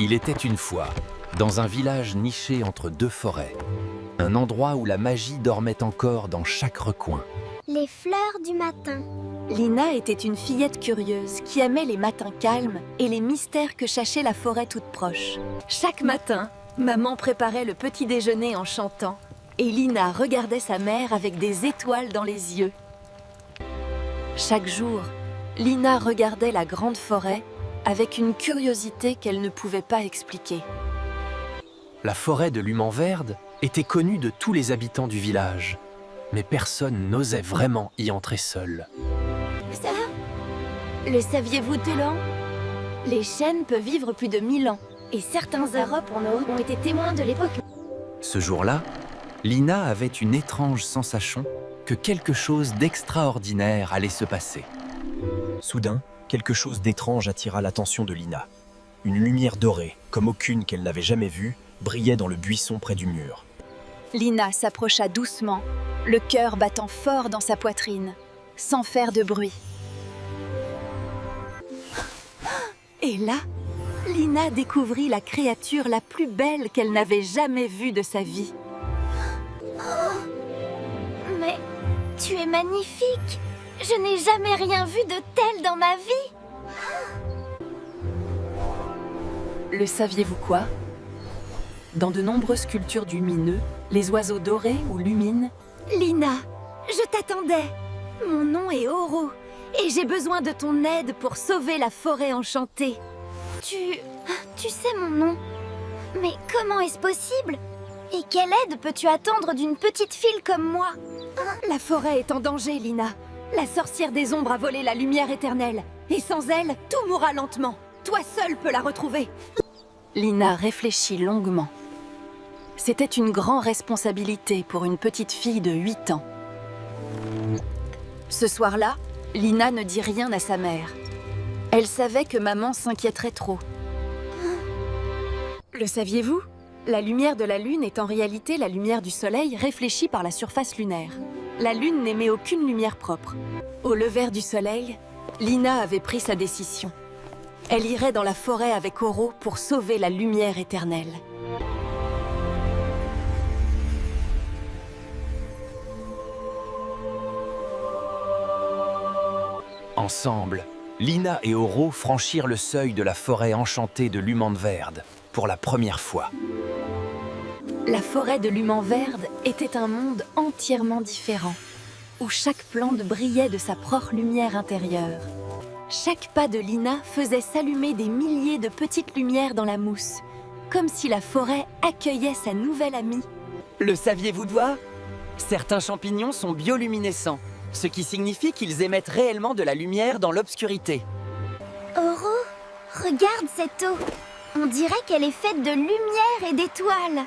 Il était une fois, dans un village niché entre deux forêts, un endroit où la magie dormait encore dans chaque recoin. Les fleurs du matin. Lina était une fillette curieuse qui aimait les matins calmes et les mystères que cachait la forêt toute proche. Chaque matin, maman préparait le petit déjeuner en chantant et Lina regardait sa mère avec des étoiles dans les yeux. Chaque jour, Lina regardait la grande forêt avec une curiosité qu'elle ne pouvait pas expliquer. La forêt de l'Humanverde était connue de tous les habitants du village, mais personne n'osait vraiment y entrer seul. Ça, le saviez-vous, Telan? Les chênes peuvent vivre plus de 1000 ans, et certains Europe en Europe ont été témoins de l'époque. Ce jour-là, Lina avait une étrange sensation que quelque chose d'extraordinaire allait se passer. Soudain, quelque chose d'étrange attira l'attention de Lina. Une lumière dorée, comme aucune qu'elle n'avait jamais vue, brillait dans le buisson près du mur. Lina s'approcha doucement, le cœur battant fort dans sa poitrine, sans faire de bruit. Et là, Lina découvrit la créature la plus belle qu'elle n'avait jamais vue de sa vie. Mais tu es magnifique! Je n'ai jamais rien vu de tel dans ma vie! Le saviez-vous quoi? Dans de nombreuses cultures du mineux, les oiseaux dorés ou lumines... Lina, je t'attendais! Mon nom est Oro, et j'ai besoin de ton aide pour sauver la forêt enchantée. Tu sais mon nom? Mais comment est-ce possible? Et quelle aide peux-tu attendre d'une petite fille comme moi? La forêt est en danger, Lina. La sorcière des ombres a volé la lumière éternelle. Et sans elle, tout mourra lentement. Toi seule peux la retrouver. Lina réfléchit longuement. C'était une grande responsabilité pour une petite fille de 8 ans. Ce soir-là, Lina ne dit rien à sa mère. Elle savait que maman s'inquiéterait trop. Le saviez-vous? La lumière de la Lune est en réalité la lumière du Soleil réfléchie par la surface lunaire. La Lune n'émet aucune lumière propre. Au lever du Soleil, Lina avait pris sa décision. Elle irait dans la forêt avec Oro pour sauver la lumière éternelle. Ensemble, Lina et Oro franchirent le seuil de la forêt enchantée de l'Humanverde pour la première fois. La forêt de l'Humanverde était un monde entièrement différent, où chaque plante brillait de sa propre lumière intérieure. Chaque pas de Lina faisait s'allumer des milliers de petites lumières dans la mousse, comme si la forêt accueillait sa nouvelle amie. Le saviez-vous toi? Certains champignons sont bioluminescents, ce qui signifie qu'ils émettent réellement de la lumière dans l'obscurité. Oro, regarde cette eau. On dirait qu'elle est faite de lumière et d'étoiles.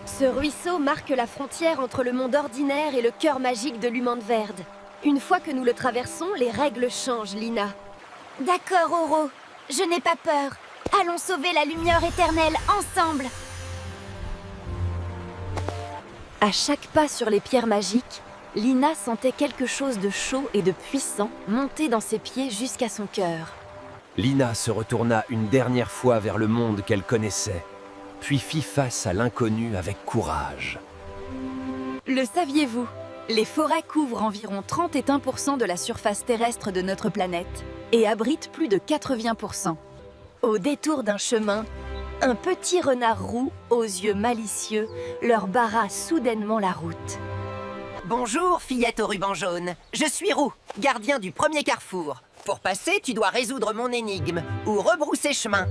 Ce ruisseau marque la frontière entre le monde ordinaire et le cœur magique de l'Humanverde. Une fois que nous le traversons, les règles changent, Lina. D'accord, Oro. Je n'ai pas peur. Allons sauver la lumière éternelle ensemble. À chaque pas sur les pierres magiques, Lina sentait quelque chose de chaud et de puissant monter dans ses pieds jusqu'à son cœur. Lina se retourna une dernière fois vers le monde qu'elle connaissait, puis fit face à l'inconnu avec courage. Le saviez-vous? Les forêts couvrent environ 31% de la surface terrestre de notre planète et abritent plus de 80%. Au détour d'un chemin, un petit renard roux aux yeux malicieux leur barra soudainement la route. Bonjour, fillette au ruban jaune. Je suis Roux, gardien du premier carrefour. Pour passer, tu dois résoudre mon énigme ou rebrousser chemin.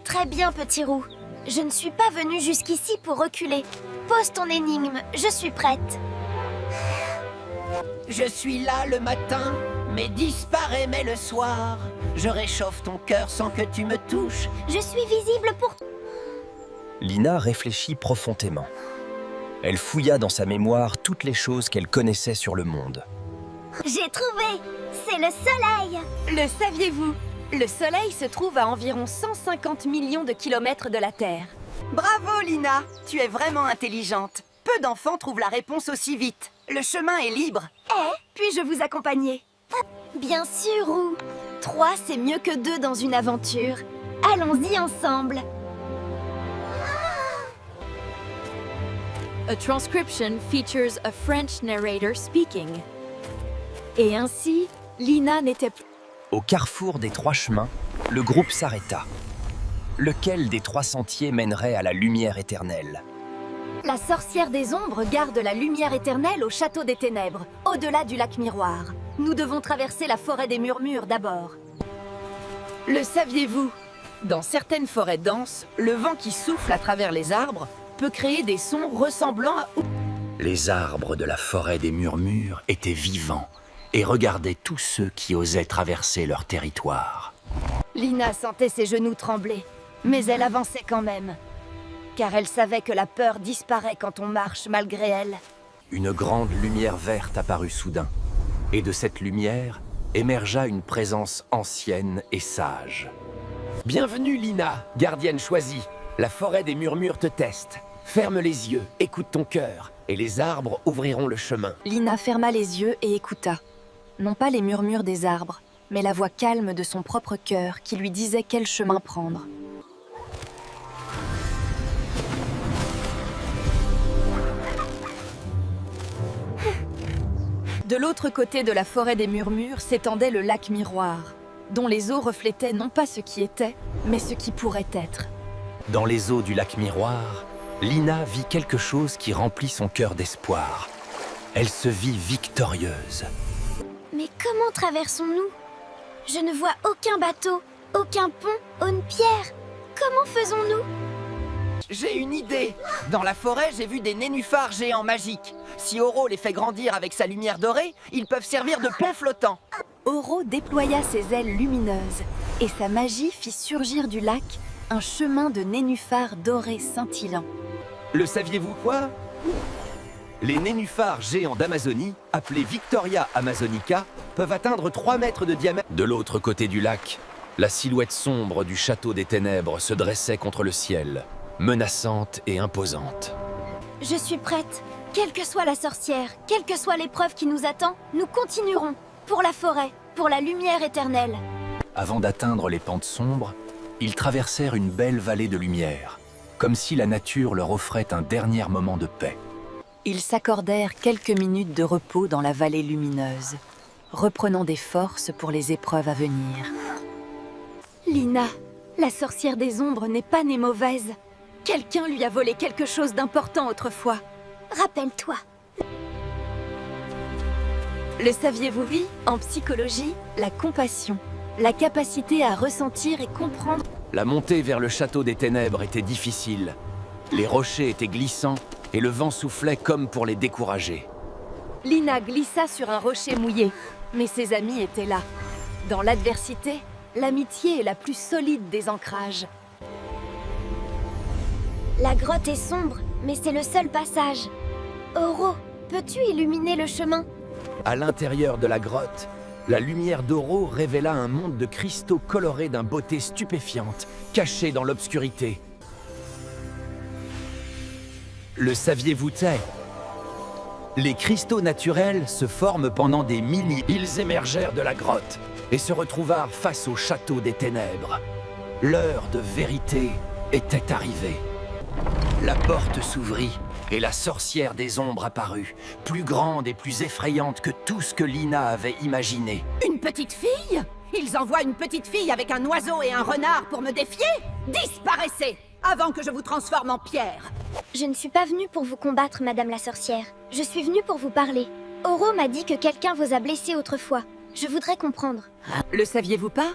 Très bien, petit roux. Je ne suis pas venue jusqu'ici pour reculer. Pose ton énigme, je suis prête. Je suis là le matin, mais disparais mais le soir. Je réchauffe ton cœur sans que tu me touches. Je suis visible pour... Lina réfléchit profondément. Elle fouilla dans sa mémoire toutes les choses qu'elle connaissait sur le monde. J'ai trouvé! C'est le soleil! Le saviez-vous? Le Soleil se trouve à environ 150 millions de kilomètres de la Terre. Bravo, Lina. Tu es vraiment intelligente. Peu d'enfants trouvent la réponse aussi vite. Le chemin est libre. Puis-je vous accompagner? Bien sûr, Roux. 3, c'est mieux que 2 dans une aventure. Allons-y ensemble. A transcription features a French narrator speaking. Et ainsi, Lina n'était plus... Au carrefour des 3 chemins, le groupe s'arrêta. Lequel des 3 sentiers mènerait à la lumière éternelle? La sorcière des ombres garde la lumière éternelle au château des ténèbres, au-delà du lac miroir. Nous devons traverser la forêt des murmures d'abord. Le saviez-vous? Dans certaines forêts denses, le vent qui souffle à travers les arbres peut créer des sons ressemblant à... Les arbres de la forêt des murmures étaient vivants et regardaient tous ceux qui osaient traverser leur territoire. Lina sentait ses genoux trembler, mais elle avançait quand même. Car elle savait que la peur disparaît quand on marche malgré elle. Une grande lumière verte apparut soudain, et de cette lumière émergea une présence ancienne et sage. Bienvenue, Lina, gardienne choisie. La forêt des murmures te teste. Ferme les yeux, écoute ton cœur, et les arbres ouvriront le chemin. Lina ferma les yeux et écouta. Non pas les murmures des arbres, mais la voix calme de son propre cœur qui lui disait quel chemin prendre. De l'autre côté de la forêt des murmures s'étendait le lac miroir, dont les eaux reflétaient non pas ce qui était, mais ce qui pourrait être. Dans les eaux du lac miroir, Lina vit quelque chose qui remplit son cœur d'espoir. Elle se vit victorieuse. Mais comment traversons-nous? Je ne vois aucun bateau, aucun pont, aucune pierre. Comment faisons-nous? J'ai une idée. Dans la forêt, j'ai vu des nénuphars géants magiques. Si Oro les fait grandir avec sa lumière dorée, ils peuvent servir de pont flottant. Oro déploya ses ailes lumineuses, et sa magie fit surgir du lac un chemin de nénuphars dorés scintillants. Le saviez-vous quoi? Les nénuphars géants d'Amazonie, appelés Victoria amazonica, peuvent atteindre 3 mètres de diamètre. De l'autre côté du lac, la silhouette sombre du château des ténèbres se dressait contre le ciel, menaçante et imposante. Je suis prête. Quelle que soit la sorcière, quelle que soit l'épreuve qui nous attend, nous continuerons. Pour la forêt, pour la lumière éternelle. Avant d'atteindre les pentes sombres, ils traversèrent une belle vallée de lumière, comme si la nature leur offrait un dernier moment de paix. Ils s'accordèrent quelques minutes de repos dans la vallée lumineuse, reprenant des forces pour les épreuves à venir. Lina, la sorcière des ombres n'est pas née mauvaise. Quelqu'un lui a volé quelque chose d'important autrefois. Rappelle-toi. Le saviez-vous, oui? En psychologie, la compassion, la capacité à ressentir et comprendre. La montée vers le château des ténèbres était difficile. Les rochers étaient glissants et le vent soufflait comme pour les décourager. Lina glissa sur un rocher mouillé, mais ses amis étaient là. Dans l'adversité, l'amitié est la plus solide des ancrages. La grotte est sombre, mais c'est le seul passage. Oro, peux-tu illuminer le chemin? À l'intérieur de la grotte, la lumière d'Oro révéla un monde de cristaux colorés d'une beauté stupéfiante, cachés dans l'obscurité. Le saviez-vous? Les cristaux naturels se forment pendant des milliers. Ils émergèrent de la grotte et se retrouvèrent face au château des ténèbres. L'heure de vérité était arrivée. La porte s'ouvrit et la sorcière des ombres apparut, plus grande et plus effrayante que tout ce que Lina avait imaginé. Une petite fille? Ils envoient une petite fille avec un oiseau et un renard pour me défier? Disparaissez avant que je vous transforme en pierre! Je ne suis pas venue pour vous combattre, Madame la sorcière. Je suis venue pour vous parler. Oro m'a dit que quelqu'un vous a blessé autrefois. Je voudrais comprendre. Le saviez-vous pas?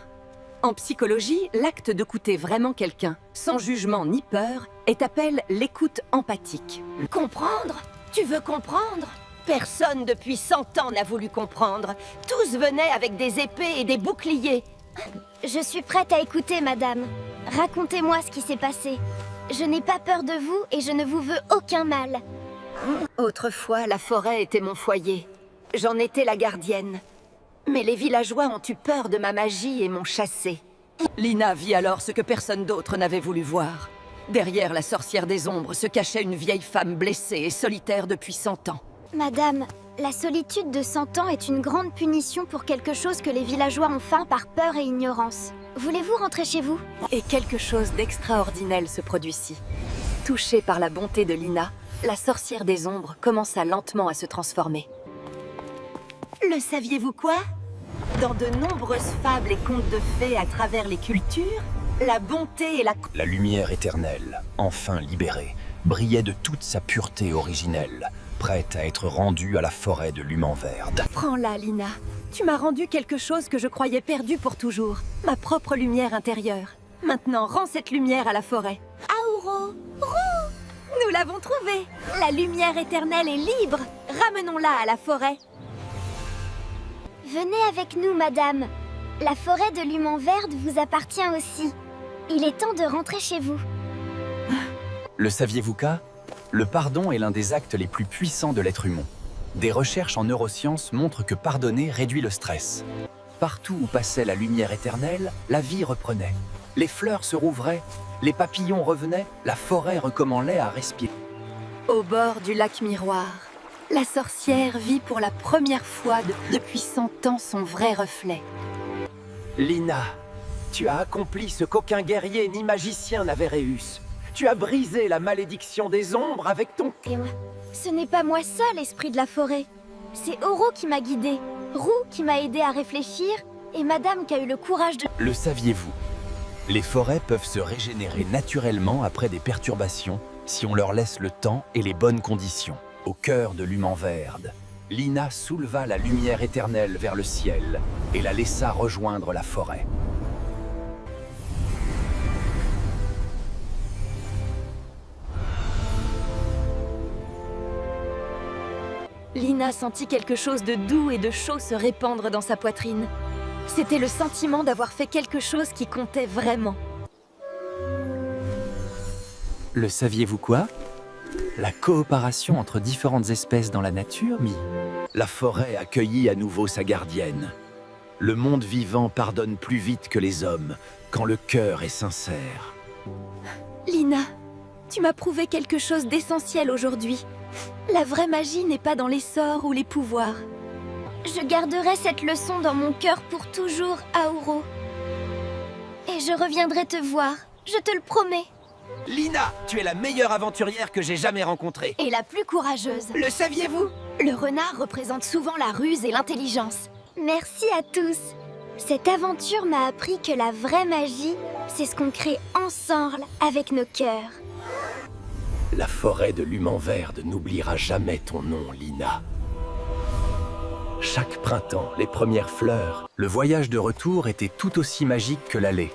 En psychologie, l'acte d'écouter vraiment quelqu'un, sans jugement ni peur, est appelé l'écoute empathique. Comprendre? Tu veux comprendre? Personne depuis 100 ans n'a voulu comprendre. Tous venaient avec des épées et des boucliers. Je suis prête à écouter, Madame. Racontez-moi ce qui s'est passé. Je n'ai pas peur de vous et je ne vous veux aucun mal. Autrefois, la forêt était mon foyer. J'en étais la gardienne. Mais les villageois ont eu peur de ma magie et m'ont chassée. Lina vit alors ce que personne d'autre n'avait voulu voir. Derrière la sorcière des ombres se cachait une vieille femme blessée et solitaire depuis 100 ans. Madame, la solitude de 100 ans est une grande punition pour quelque chose que les villageois ont feint par peur et ignorance. voulez-vous rentrer chez vous? Et quelque chose d'extraordinaire se produisit. Touchée par la bonté de Lina, la sorcière des ombres commença lentement à se transformer. Le saviez-vous quoi? Dans de nombreuses fables et contes de fées à travers les cultures, la bonté et La lumière éternelle, enfin libérée, brillait de toute sa pureté originelle, prête à être rendue à la forêt de Lumenverde. Prends-la, Lina. Tu m'as rendu quelque chose que je croyais perdu pour toujours. Ma propre lumière intérieure. Maintenant, rends cette lumière à la forêt. Auro! Nous l'avons trouvée! La lumière éternelle est libre! Ramenons-la à la forêt! Venez avec nous, madame. La forêt de Lumenverde vous appartient aussi. Il est temps de rentrer chez vous. Le saviez-vous qu'à le pardon est l'un des actes les plus puissants de l'être humain. Des recherches en neurosciences montrent que pardonner réduit le stress. Partout où passait la lumière éternelle, la vie reprenait. Les fleurs se rouvraient, les papillons revenaient, la forêt recommençait à respirer. Au bord du lac Miroir, la sorcière vit pour la première fois depuis 100 ans son vrai reflet. Lina, tu as accompli ce qu'aucun guerrier ni magicien n'avait réussi. Tu as brisé la malédiction des ombres avec ton... Et moi, ce n'est pas moi seul, esprit de la forêt. C'est Oro qui m'a guidée, Roux qui m'a aidé à réfléchir, et madame qui a eu le courage de... Le saviez-vous? Les forêts peuvent se régénérer naturellement après des perturbations si on leur laisse le temps et les bonnes conditions. Au cœur de Lumenverde, Lina souleva la lumière éternelle vers le ciel et la laissa rejoindre la forêt. Lina sentit quelque chose de doux et de chaud se répandre dans sa poitrine. C'était le sentiment d'avoir fait quelque chose qui comptait vraiment. Le saviez-vous quoi? La coopération entre différentes espèces dans la nature, La forêt accueillit à nouveau sa gardienne. Le monde vivant pardonne plus vite que les hommes quand le cœur est sincère. Lina, tu m'as prouvé quelque chose d'essentiel aujourd'hui. La vraie magie n'est pas dans les sorts ou les pouvoirs. Je garderai cette leçon dans mon cœur pour toujours, Auro. Et je reviendrai te voir, je te le promets. Lina, tu es la meilleure aventurière que j'ai jamais rencontrée. Et la plus courageuse. Le saviez-vous? Le renard représente souvent la ruse et l'intelligence. Merci à tous. Cette aventure m'a appris que la vraie magie, c'est ce qu'on crée ensemble avec nos cœurs. La forêt de Lumenverde n'oubliera jamais ton nom, Lina. Chaque printemps, les premières fleurs. le voyage de retour était tout aussi magique que l'aller,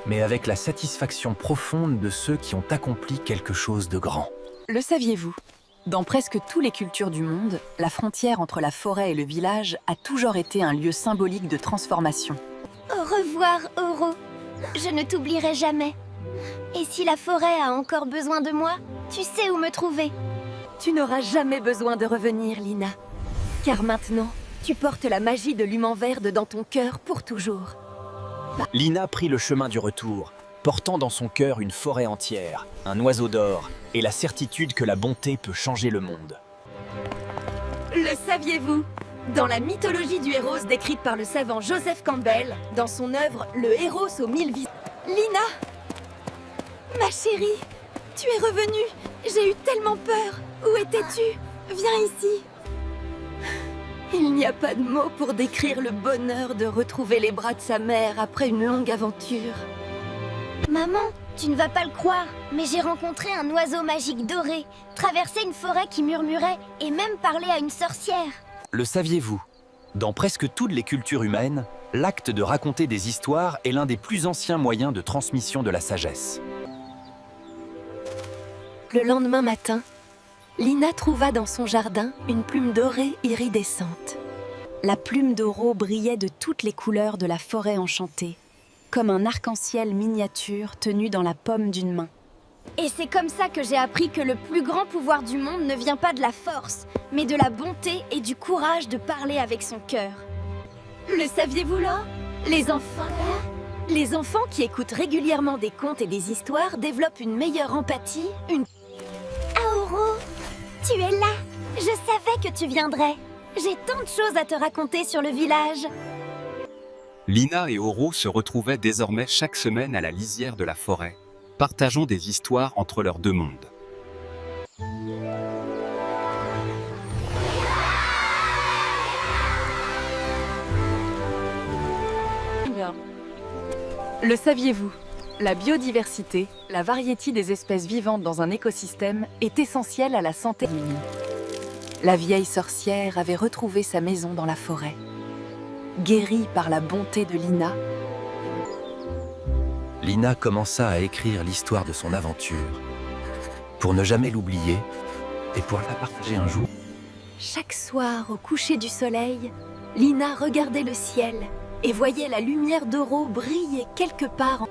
mais avec la satisfaction profonde de ceux qui ont accompli quelque chose de grand. Le saviez-vous? Dans presque toutes les cultures du monde, la frontière entre la forêt et le village a toujours été un lieu symbolique de transformation. Au revoir, Oro. Je ne t'oublierai jamais. Et si la forêt a encore besoin de moi, tu sais où me trouver. Tu n'auras jamais besoin de revenir, Lina. Car maintenant, tu portes la magie de Lumenverde dans ton cœur pour toujours. Lina prit le chemin du retour, portant dans son cœur une forêt entière, un oiseau d'or et la certitude que la bonté peut changer le monde. Le saviez-vous? Dans la mythologie du héros décrite par le savant Joseph Campbell, dans son œuvre « Le héros aux 1000 vies ». Lina! Ma chérie, tu es revenue. J'ai eu tellement peur. Où étais-tu? Viens ici. Il n'y a pas de mots pour décrire le bonheur de retrouver les bras de sa mère après une longue aventure. Maman, tu ne vas pas le croire, mais j'ai rencontré un oiseau magique doré, traversé une forêt qui murmurait et même parlé à une sorcière. Le saviez-vous? Dans presque toutes les cultures humaines, l'acte de raconter des histoires est l'un des plus anciens moyens de transmission de la sagesse. Le lendemain matin, Lina trouva dans son jardin une plume dorée iridescente. La plume d'Oro brillait de toutes les couleurs de la forêt enchantée, comme un arc-en-ciel miniature tenu dans la paume d'une main. Et c'est comme ça que j'ai appris que le plus grand pouvoir du monde ne vient pas de la force, mais de la bonté et du courage de parler avec son cœur. Le saviez-vous là? Les enfants qui écoutent régulièrement des contes et des histoires développent une meilleure empathie, une... Auro, tu es là. Je savais que tu viendrais. J'ai tant de choses à te raconter sur le village. Lina et Oro se retrouvaient désormais chaque semaine à la lisière de la forêt, partageant des histoires entre leurs deux mondes. Le saviez-vous? La biodiversité, la variété des espèces vivantes dans un écosystème, est essentielle à la santé humaine. La vieille sorcière avait retrouvé sa maison dans la forêt. Guérie par la bonté de Lina, Lina commença à écrire l'histoire de son aventure, pour ne jamais l'oublier et pour la partager un jour. chaque soir au coucher du soleil, Lina regardait le ciel et voyait la lumière d'Oro briller quelque part